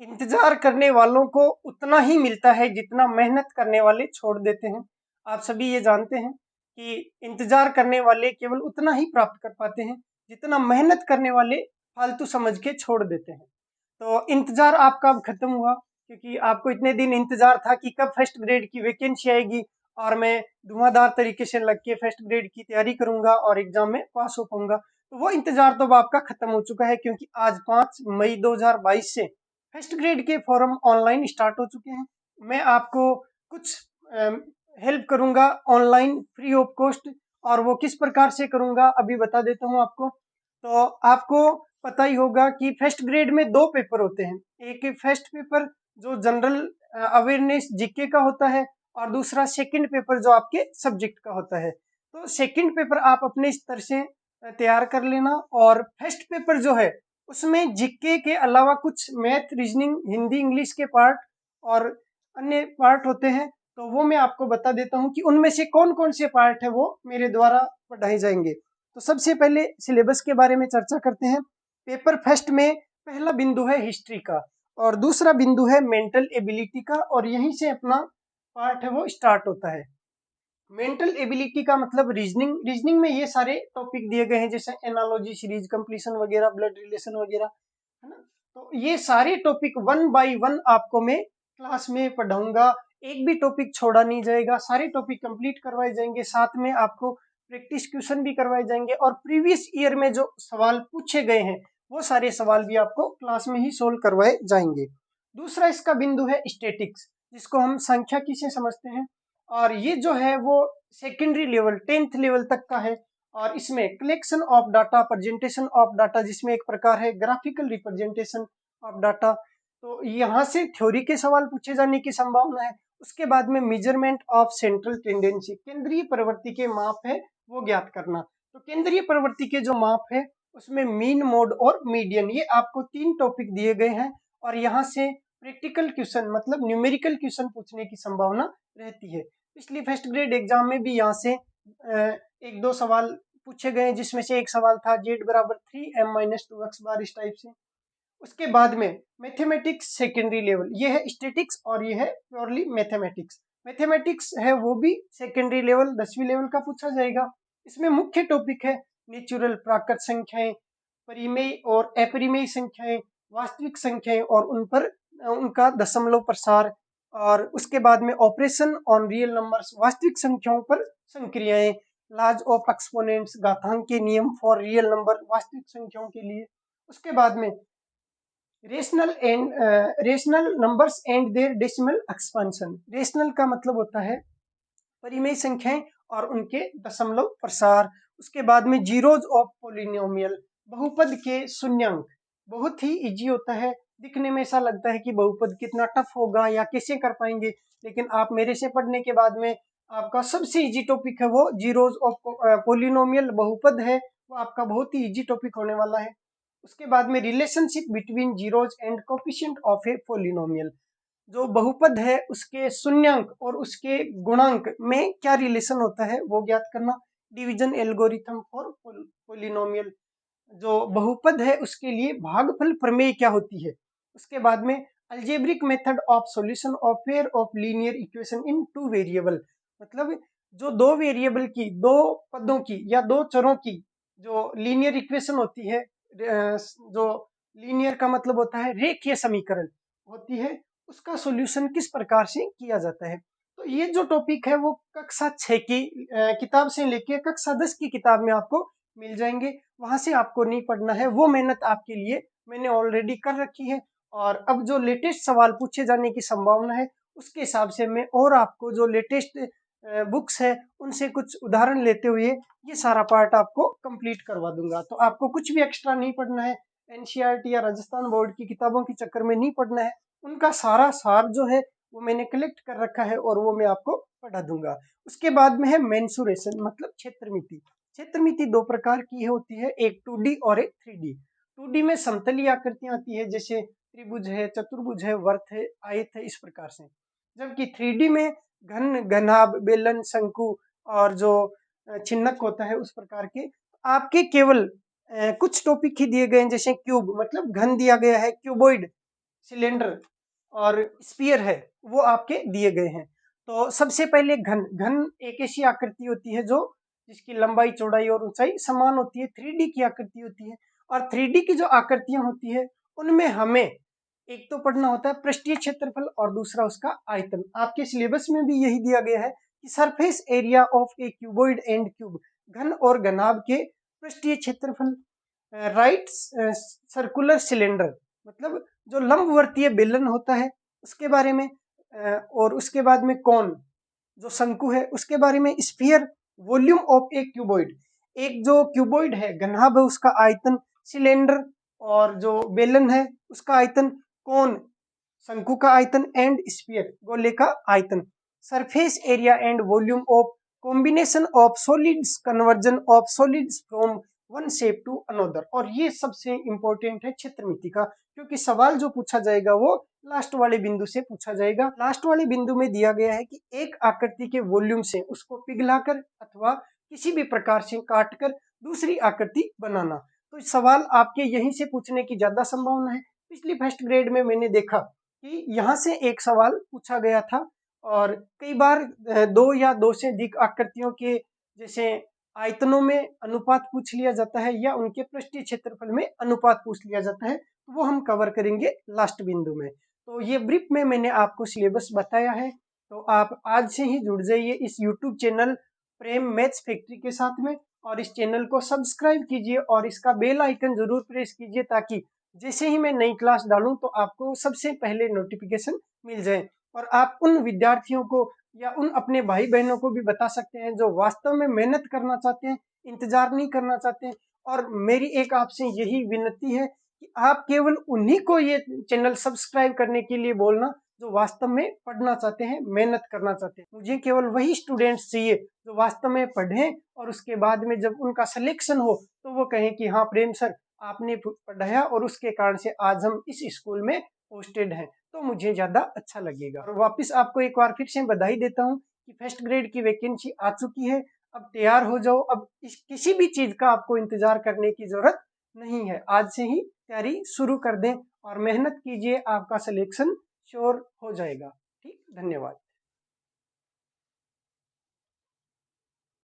इंतजार करने वालों को उतना ही मिलता है जितना मेहनत करने वाले छोड़ देते हैं। आप सभी ये जानते हैं कि इंतजार करने वाले केवल उतना ही प्राप्त कर पाते हैं जितना मेहनत करने वाले फालतू समझ के छोड़ देते हैं। तो इंतजार आपका अब खत्म हुआ, क्योंकि आपको इतने दिन इंतजार था कि कब फर्स्ट ग्रेड की वैकेंसी आएगी और मैं धुआंधार तरीके से लग के फर्स्ट ग्रेड की तैयारी करूंगा और एग्जाम में पास हो पाऊंगा। तो वो इंतजार तो अब आपका खत्म हो चुका है, क्योंकि आज 5 मई 2022 से फर्स्ट ग्रेड के फॉर्म ऑनलाइन स्टार्ट हो चुके हैं। मैं आपको कुछ हेल्प करूंगा ऑनलाइन फ्री ऑफ कॉस्ट, और वो किस प्रकार से करूंगा अभी बता देता हूं आपको। तो आपको पता ही होगा कि फर्स्ट ग्रेड में दो पेपर होते हैं। एक फर्स्ट पेपर जो जनरल अवेयरनेस जीके का होता है, और दूसरा सेकंड पेपर जो आपके सब्जेक्ट का होता है। तो सेकंड पेपर आप अपने स्तर से तैयार कर लेना, और फर्स्ट पेपर जो है उसमें जीके के अलावा कुछ मैथ, रीजनिंग, हिंदी, इंग्लिश के पार्ट और अन्य पार्ट होते हैं। तो वो मैं आपको बता देता हूँ कि उनमें से कौन कौन से पार्ट है वो मेरे द्वारा पढ़ाए जाएंगे। तो सबसे पहले सिलेबस के बारे में चर्चा करते हैं। पेपर फर्स्ट में पहला बिंदु है हिस्ट्री का, और दूसरा बिंदु है मेंटल एबिलिटी का, और यहीं से अपना पार्ट है वो स्टार्ट होता है। मेंटल एबिलिटी का मतलब रीजनिंग। रीजनिंग में ये सारे टॉपिक दिए गए हैं, जैसे एनालॉजी सीरीज, कंप्लीशन वगैरह, ब्लड रिलेशन वगैरह, है ना। तो ये सारे टॉपिक वन बाय वन आपको मैं क्लास में पढ़ाऊंगा। एक भी टॉपिक छोड़ा नहीं जाएगा, सारे टॉपिक कंप्लीट करवाए जाएंगे। साथ में आपको प्रैक्टिस क्वेश्चन भी करवाए जाएंगे, और प्रीवियस ईयर में जो सवाल पूछे गए हैं वो सारे सवाल भी आपको क्लास में ही सोल्व करवाए जाएंगे। दूसरा इसका बिंदु है स्टेटिक्स, जिसको हम सांख्यिकी से समझते हैं, और ये जो है वो सेकेंडरी लेवल 10th लेवल तक का है। और इसमें collection of data, presentation of data, जिसमें एक प्रकार है ग्राफिकल रिप्रेजेंटेशन ऑफ डाटा। तो यहाँ से थ्योरी के सवाल पूछे जाने की संभावना है। उसके बाद में मेजरमेंट ऑफ सेंट्रल टेंडेंसी, केंद्रीय प्रवृत्ति के माप है वो ज्ञात करना। तो केंद्रीय प्रवृत्ति के जो माप है उसमें मीन, मोड और मीडियन, ये आपको 3 टॉपिक दिए गए हैं। और यहाँ से प्रैक्टिकल क्वेश्चन मतलब न्यूमेरिकल क्वेश्चन पूछने की संभावना रहती है। पिछली फर्स्ट ग्रेड एग्जाम में भी यहाँ से एक दो सवाल पूछे गए, जिसमें से एक सवाल था जेड बराबर 3m-2x बार, इस टाइप से। उसके बाद में मैथमेटिक्स सेकेंडरी लेवल, ये है स्टैटिक्स और ये है प्योरली मैथमेटिक्स। मैथमेटिक्स है वो भी सेकेंडरी लेवल 10वीं लेवल का पूछा जाएगा। इसमें मुख्य टॉपिक है नेचुरल, प्राकृत संख्याएं, परिमेय और अपरिमेय संख्याएं, वास्तविक संख्याएं और उन पर उनका दशमलव प्रसार, और उसके बाद में ऑपरेशन ऑन रियल नंबर्स, वास्तविक संख्याओं पर संक्रियाएं, लाज ऑफ एक्सपोनेंट्स, घातांक के नियम फॉर रियल नंबर, वास्तविक संख्याओं के लिए। उसके बाद में rational numbers and their decimal expansion. Rational का मतलब होता है परिमेय संख्याएं और उनके दशमलव प्रसार। उसके बाद में जीरोज ऑफ पोलिनोमियल, बहुपद के शून्यांक। बहुत ही इजी होता है, दिखने में ऐसा लगता है कि बहुपद कितना टफ होगा या कैसे कर पाएंगे, लेकिन आप मेरे से पढ़ने के बाद में आपका सबसे इजी टॉपिक है वो जीरोज ऑफ पोलिनोमियल, बहुपद है वो आपका बहुत ही इजी टॉपिक होने वाला है। उसके बाद में relationship between zeros and coefficient of A polynomial, जो बहुपद है उसके शून्यांक और उसके गुणांक में क्या रिलेशन होता है वो ज्ञात करना। डिवीजन एल्गोरिथम फॉर पोलिनोमियल, जो बहुपद है उसके लिए भागफल प्रमेय क्या होती है। उसके बाद में algebraic method of solution of pair of linear equation in 2 variable, मतलब जो 2 वेरिएबल की, दो पदों की या दो चरों की जो लीनियर इक्वेशन होती है, जो लीनियर का मतलब होता है रेखीय समीकरण होती है, उसका सॉल्यूशन किस प्रकार से किया जाता है। तो ये जो टॉपिक है वो कक्षा 6 की किताब से लेके कक्षा 10 की किताब में आपको मिल जाएंगे। वहां से आपको नहीं पढ़ना है, वो मेहनत आपके लिए मैंने ऑलरेडी कर रखी है। और अब जो लेटेस्ट सवाल पूछे जाने की संभावना है उसके हिसाब से मैं और आपको जो लेटेस्ट बुक्स है उनसे कुछ उदाहरण लेते हुए ये सारा पार्ट आपको कंप्लीट करवा दूंगा। तो आपको कुछ भी एक्स्ट्रा नहीं पढ़ना है, एनसीईआरटी या राजस्थान बोर्ड की किताबों के चक्कर में नहीं पढ़ना है। उनका सारा सार जो है वो मैंने कलेक्ट कर रखा है और वो मैं आपको पढ़ा दूंगा। उसके बाद में है मेंसुरेशन मतलब क्षेत्रमिति। क्षेत्रमिति दो प्रकार की होती है, एक 2D और एक 3D। 2D में समतलीय आकृतियां आती है, जैसे त्रिभुज है, चतुर्भुज है, वर्त है, आयत है, इस प्रकार से। जबकि 3D में घन, घनाभ, बेलन, शंकु और जो चिन्हक होता है उस प्रकार के। आपके केवल कुछ टॉपिक ही दिए गए हैं, जैसे क्यूब मतलब घन दिया गया है, क्यूबॉइड सिलेंडर और स्फीयर है वो आपके दिए गए हैं। तो सबसे पहले घन घन एक ऐसी आकृति होती है जो जिसकी लंबाई चौड़ाई और ऊंचाई समान होती है, 3D की आकृति होती है। और 3D की जो आकृतियां होती है उनमें हमें एक तो पढ़ना होता है पृष्ठीय क्षेत्रफल और दूसरा उसका आयतन। आपके सिलेबस में भी यही दिया गया है कि surface area of A cuboid and cube, घन और घनाभ के पृष्ठीय क्षेत्रफल। राइट सर्कुलर सिलेंडर मतलब जो लंबवर्तीय बेलन होता है उसके बारे में, और उसके बाद में कौन जो शंकु है उसके बारे में। Sphere volume of A cuboid, एक जो क्यूबॉइड है घनाभ है उसका आयतन। सिलेंडर और जो बेलन है उसका आयतन। कोन शंकु का आयतन। एंड स्फीयर गोले का आयतन। Surface area and volume of combination of solids, conversion of solids from one shape to another. और ये सबसे इंपॉर्टेंट है क्षेत्रमिति का, क्योंकि सवाल जो पूछा जाएगा वो लास्ट वाले बिंदु से पूछा जाएगा। लास्ट वाले बिंदु में दिया गया है कि एक आकृति के वॉल्यूम से उसको पिघलाकर अथवा किसी भी प्रकार से काटकर दूसरी आकृति बनाना। तो सवाल आपके यहीं से पूछने की ज्यादा संभावना है। पिछली फर्स्ट ग्रेड में मैंने देखा कि यहाँ से एक सवाल पूछा गया था, और कई बार दो या दो से अधिक आकृतियों के जैसे आयतनों में अनुपात पूछ लिया जाता है या उनके पृष्ठीय क्षेत्रफल में अनुपात पूछ लिया जाता है, तो वो हम कवर करेंगे लास्ट बिंदु में। तो ये ब्रीफ में मैंने आपको सिलेबस बताया है, तो आप आज से ही जुड़ जाइए इस यूट्यूब चैनल प्रेम मैथ्स फैक्ट्री के साथ में, और इस चैनल को सब्सक्राइब कीजिए और इसका बेल आइकन जरूर प्रेस कीजिए, ताकि जैसे ही मैं नई क्लास डालूं तो आपको सबसे पहले नोटिफिकेशन मिल जाए। और आप उन विद्यार्थियों को या उन अपने भाई बहनों को भी बता सकते हैं जो वास्तव में मेहनत करना चाहते हैं, इंतजार नहीं करना चाहते हैं। और मेरी एक आपसे यही विनती है कि आप केवल उन्हीं को ये चैनल सब्सक्राइब करने के लिए बोलना जो वास्तव में पढ़ना चाहते हैं, मेहनत करना चाहते हैं। मुझे केवल वही स्टूडेंट्स चाहिए जो वास्तव में पढ़ें और उसके बाद में जब उनका सिलेक्शन हो तो वो कहें कि हाँ प्रेम सर आपने पढ़ाया और उसके कारण से आज हम इस स्कूल में पोस्टेड हैं, तो मुझे ज्यादा अच्छा लगेगा। और वापस आपको एक बार फिर से बधाई देता हूँ कि फर्स्ट ग्रेड की वैकेंसी आ चुकी है। अब तैयार हो जाओ, अब किसी भी चीज का आपको इंतजार करने की जरूरत नहीं है। आज से ही तैयारी शुरू कर दें और मेहनत कीजिए, आपका सिलेक्शन श्योर हो जाएगा। ठीक, धन्यवाद।